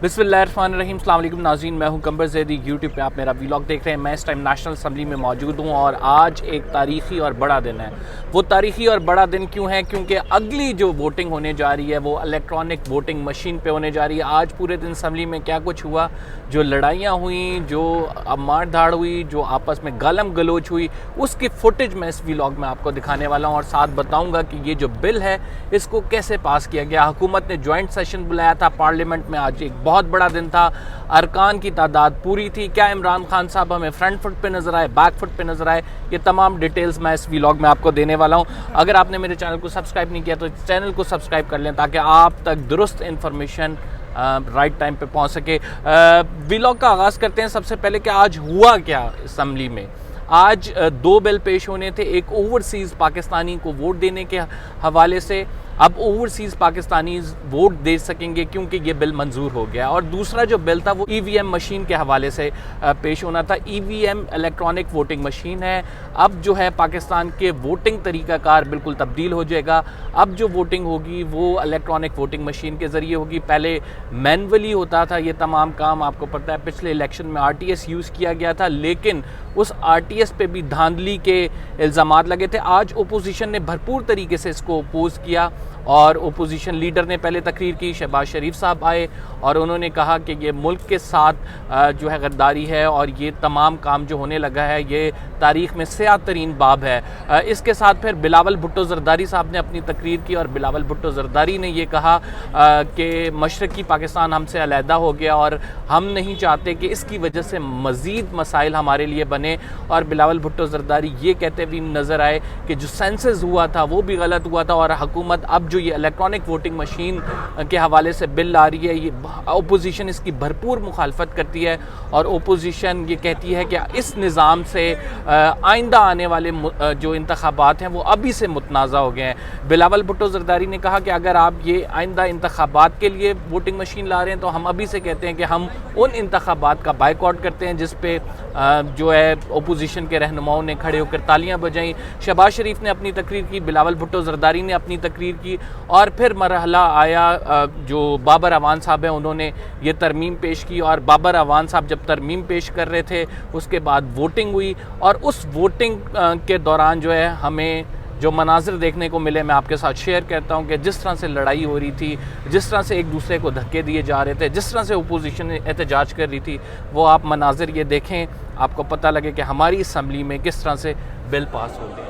बिस्मिल्लाहिर्रहमानिर्रहीम। अस्सलाम वालेकुम नाज़रीन, मैं हूं कंबर ज़ैदी। यूट्यूब पे आप मेरा व्लॉग देख रहे हैं। मैं इस टाइम नेशनल असम्बली में मौजूद हूं और आज एक तारीख़ी और बड़ा दिन है। वो तारीख़ी और बड़ा दिन क्यों है? क्योंकि अगली जो वोटिंग होने जा रही है वो इलेक्ट्रॉनिक वोटिंग मशीन पे होने जा रही है। आज पूरे दिन असम्बली में क्या कुछ हुआ, जो लड़ाइयाँ हुई, जो मार धाड़ हुई, जो आपस में गालम गलोच हुई, उसकी फुटेज मैं इस व्लॉग में आपको दिखाने वाला हूँ और साथ बताऊँगा कि ये जो बिल है इसको कैसे पास किया गया। हुकूमत ने जॉइंट सेशन बुलाया था पार्लियामेंट में। आज एक बहुत बड़ा दिन था। अरकान की तादाद पूरी थी। क्या इमरान खान साहब हमें फ्रंट फुट पे नजर आए, बैक फुट पे नजर आए, ये तमाम डिटेल्स मैं इस व्लॉग में आपको देने वाला हूं। अगर आपने मेरे चैनल को सब्सक्राइब नहीं किया तो चैनल को सब्सक्राइब कर लें ताकि आप तक दुरुस्त इन्फॉर्मेशन राइट टाइम पे पहुंच सके। व्लॉग का आगाज़ करते हैं। सबसे पहले कि आज हुआ क्या असम्बली में। आज दो बिल पेश होने थे। एक ओवरसीज़ पाकिस्तानी को वोट देने के हवाले से, अब ओवरसीज़ पाकिस्तानी वोट दे सकेंगे क्योंकि ये बिल मंजूर हो गया। और दूसरा जो बिल था वो ईवीएम मशीन के हवाले से पेश होना था। ईवीएम इलेक्ट्रॉनिक वोटिंग मशीन है। अब जो है पाकिस्तान के वोटिंग तरीक़ाकार बिल्कुल तब्दील हो जाएगा। अब जो वोटिंग होगी वो इलेक्ट्रॉनिक वोटिंग मशीन के ज़रिए होगी। पहले मैनुअली होता था ये तमाम काम। आपको पता है पिछले इलेक्शन में आरटीएस यूज़ किया गया था, लेकिन उस आरटीएस पे भी धांधली के इल्ज़ामात लगे थे। आज ओपोजिशन ने भरपूर तरीके से इसको अपोज़ किया और ओपोजिशन लीडर ने पहले तकरीर की। शहबाज शरीफ साहब आए और उन्होंने कहा कि ये मुल्क के साथ जो है गद्दारी है और ये तमाम काम जो होने लगा है ये तारीख़ में स्याह तरीन बाब है। इसके साथ फिर बिलावल भुट्टो ज़रदारी साहब ने अपनी तकरीर की और बिलावल भुट्टो ज़रदारी ने ये कहा कि मशरक़ी पाकिस्तान हमसे अलहदा हो गया और हम नहीं चाहते कि इसकी वजह से मज़ीद मसाइल हमारे लिए बने। और बिलावल भुट्टो ज़रदारी ये कहते भी नज़र आए कि जो सेंसस हुआ था वो भी गलत हुआ था और हुकूमत अब जो ये इलेक्ट्रॉनिक वोटिंग मशीन के हवाले से बिल आ रही है, ये ओपोजिशन इसकी भरपूर मुखालफत करती है और ओपोजिशन ये कहती है कि इस निज़ाम से आइंदा आने वाले जो इंतखाबात हैं वो अभी से मुतनाज़ा हो गए हैं। बिलावल भुट्टो ज़रदारी ने कहा कि अगर आप ये आइंदा इंतखाबात के लिए वोटिंग मशीन ला रहे हैं तो हम अभी से कहते हैं कि हम उन इंतखाबात का बाइकआउट करते हैं जिस पे जो है ओपोजिशन के रहनुमाओं ने खड़े होकर तालियां बजाई। शहबाज शरीफ ने अपनी तकरीर की, बिलावल भुट्टो ज़रदारी ने अपनी तकरीर की और फिर मरहला आया जो बाबर अवान साहब हैं उन्होंने ये तरमीम पेश की। और बाबर अवान साहब जब तरमीम पेश कर रहे थे उसके बाद वोटिंग हुई और उस वोटिंग के दौरान जो है हमें जो मनाजिर देखने को मिले मैं आपके साथ शेयर करता हूं कि जिस तरह से लड़ाई हो रही थी, जिस तरह से एक दूसरे को धक्के दिए जा रहे थे, जिस तरह से ओपोजिशन एहतजाज कर रही थी, वो आप मनाजिर ये देखें, आपको पता लगे कि हमारी असम्बली में किस तरह से बिल पास हो गए।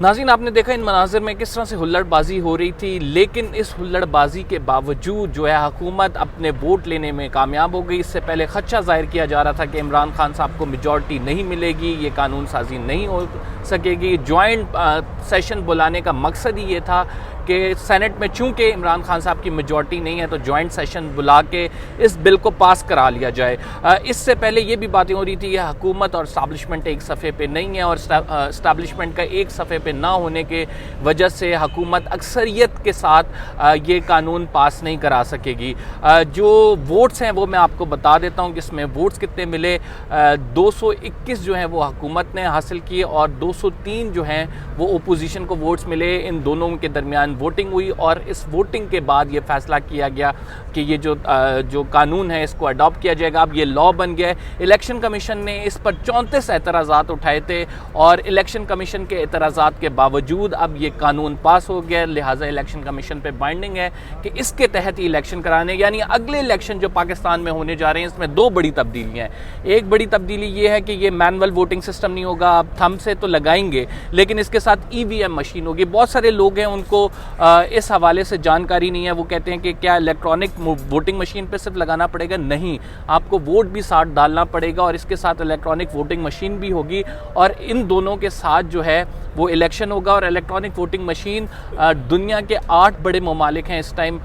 नाज़रीन, आपने देखा इन मनाज़िर में किस तरह से हुल्लड़बाजी हो रही थी, लेकिन इस हुल्लड़बाजी के बावजूद जो है हुकूमत अपने वोट लेने में कामयाब हो गई। इससे पहले खदशा ज़ाहिर किया जा रहा था कि इमरान खान साहब को मेजॉरिटी नहीं मिलेगी, ये कानून साजी नहीं हो सकेगी। जॉइंट सेशन बुलाने का मकसद ही ये था कि सेनेट में चूँकि इमरान खान साहब की मेजॉरिटी नहीं है तो जॉइंट सेशन बुला के इस बिल को पास करा लिया जाए। इससे पहले ये भी बातें हो रही थी कि हुकूमत और इस्टेब्लिशमेंट एक सफ़े पे नहीं है और इस्टेब्लिशमेंट का एक सफ़े पे ना होने के वजह से हुकूमत अक्सरियत के साथ ये कानून पास नहीं करा सकेगी। जो वोट्स हैं वो मैं आपको बता देता हूँ कि इसमें वोट्स कितने मिले। 221 जो हैं वो हुकूमत ने हासिल किए और 203 जो हैं वो ओपोजिशन को वोट्स मिले। इन दोनों के दरमियान वोटिंग हुई और इस वोटिंग के बाद ये फैसला किया गया कि ये जो कानून है इसको अडॉप्ट किया जाएगा। अब ये लॉ बन गया है। इलेक्शन कमीशन ने इस पर 34 एतराज़ात उठाए थे और इलेक्शन कमीशन के एतराज़ात के बावजूद अब ये कानून पास हो गया। लिहाजा इलेक्शन कमीशन पे बाइंडिंग है कि इसके तहत ही इलेक्शन कराने, यानी अगले इलेक्शन जो पाकिस्तान में होने जा रहे हैं इसमें दो बड़ी तब्दीलियाँ हैं। एक बड़ी तब्दीली ये है कि ये मैनुअल वोटिंग सिस्टम नहीं होगा। अब थंब से तो लगाएंगे, लेकिन इसके साथ ईवीएम मशीन होगी। बहुत सारे लोग हैं उनको इस हवाले से जानकारी नहीं है। वो कहते हैं कि क्या इलेक्ट्रॉनिक वोटिंग मशीन पे सिर्फ लगाना पड़ेगा? नहीं, आपको वोट भी साथ डालना पड़ेगा और इसके साथ इलेक्ट्रॉनिक वोटिंग मशीन भी होगी, और इन दोनों के साथ जो है वो इलेक्शन होगा। और इलेक्ट्रॉनिक वोटिंग मशीन दुनिया के 8 बड़े ममालिक हैं इस टाइम,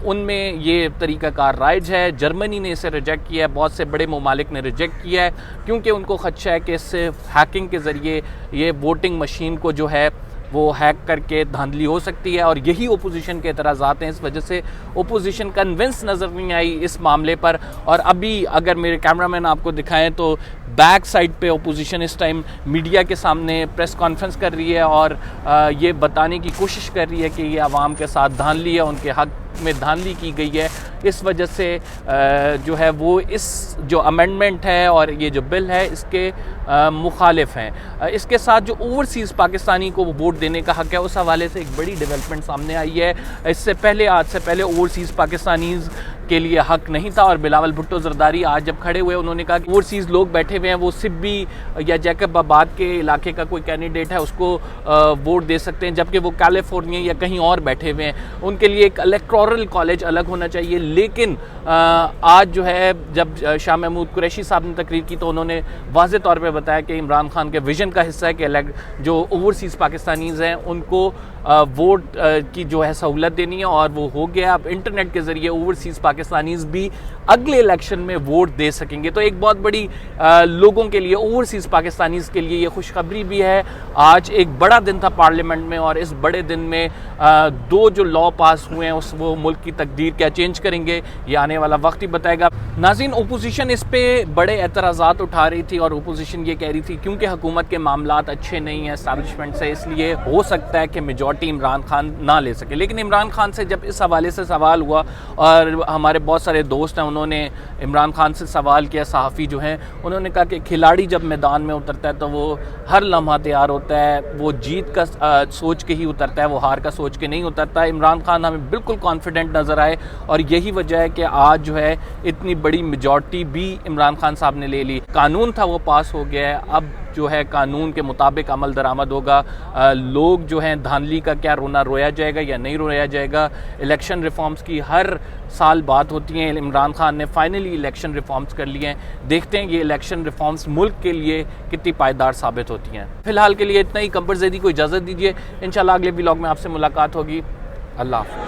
उनमें ये तरीक़ाकार राइज है। जर्मनी ने इसे रिजेक्ट किया है, बहुत से बड़े ममालिक ने रिजेक्ट किया है, क्योंकि उनको खदशा है कि इससे हैकिंग के ज़रिए ये वोटिंग मशीन को जो है वो हैक करके धांधली हो सकती है। और यही ओपोजिशन के एतराज़ात हैं, इस वजह से ओपोजिशन कन्विंस नज़र नहीं आई इस मामले पर। और अभी अगर मेरे कैमरामैन आपको दिखाएं तो बैक साइड पे ओपोजिशन इस टाइम मीडिया के सामने प्रेस कॉन्फ्रेंस कर रही है और ये बताने की कोशिश कर रही है कि ये आवाम के साथ धांधली है, उनके हक में धांधली की गई है। इस वजह से जो है वो इस जो अमेंडमेंट है और ये जो बिल है इसके मुखालिफ हैं। इसके साथ जो ओवरसीज़ पाकिस्तानी को वोट देने का हक है, उस हवाले से एक बड़ी डेवलपमेंट सामने आई है। इससे पहले, आज से पहले ओवरसीज़ पाकिस्तानीज़ के लिए हक नहीं था, और बिलावल भुट्टो जरदारी आज जब खड़े हुए उन्होंने कहा कि ओवरसीज़ लोग बैठे हुए हैं, वो सिब्बी या जैकबाबाद के इलाके का कोई कैंडिडेट है उसको वोट दे सकते हैं, जबकि वो कैलिफोर्निया या कहीं और बैठे हुए हैं, उनके लिए एक इलेक्टोरल कॉलेज अलग होना चाहिए। लेकिन आज जो है जब शाह महमूद कुरैशी साहब ने तकरीर की तो उन्होंने वाज़े तौर पे बताया कि इमरान खान के विजन का हिस्सा है कि जो ओवरसीज़ पाकिस्तानीज़ हैं उनको वोट की जो है सहूलत देनी है, और वो हो गया। अब इंटरनेट के ज़रिए ओवरसीज़ पाकिस्तानीज़ भी अगले इलेक्शन में वोट दे सकेंगे। तो एक बहुत बड़ी लोगों के लिए, ओवरसीज़ पाकिस्तानीज़ के लिए ये खुशखबरी भी है। आज एक बड़ा दिन था पार्लियामेंट में, और इस बड़े दिन में 2 जो लॉ पास हुए हैं वो मुल्क की तकदीर क्या चेंज करेंगे, ये आने वाला वक्त ही बताएगा। नाज़रीन, ओपोजिशन इस पे बड़े एतराज़ात उठा रही थी, और ओपोजिशन ये कह रही थी क्योंकि हुकूमत के मामलात अच्छे नहीं हैं एस्टैब्लिशमेंट से, इसलिए हो सकता है कि मेजॉरिटी इमरान खान ना ले सके। लेकिन इमरान खान से जब इस हवाले से सवाल हुआ, और हमारे बहुत सारे दोस्त हैं उन्होंने इमरान खान से सवाल किया, सहाफ़ी जो हैं, उन्होंने कहा कि खिलाड़ी जब मैदान में उतरता है तो वो हर लम्हा तैयार होता है, वो जीत का सोच के ही उतरता है, वो हार का सोच के नहीं उतरता। इमरान खान हमें बिल्कुल कॉन्फिडेंट नज़र आए, और यही वजह है कि आज जो है इतनी बड़ी मेजॉरिटी भी इमरान खान साहब ने ले ली। कानून था वो पास हो गया है, अब जो है कानून के मुताबिक अमल दरामद होगा। लोग जो हैं धांधली का क्या रोया जाएगा या नहीं रोया जाएगा। इलेक्शन रिफॉर्म्स की हर साल बात होती है, इमरान खान ने फाइनली इलेक्शन रिफॉर्म्स कर लिए हैं। देखते हैं ये इलेक्शन रिफॉर्म्स मुल्क के लिए कितनी पायदार साबित होती हैं। फिलहाल के लिए इतना ही। कंबर ज़ैदी को इजाज़त दीजिए, इंशाल्लाह अगले व्लॉग में आपसे मुलाकात होगी। अल्लाह हाफ़िज़।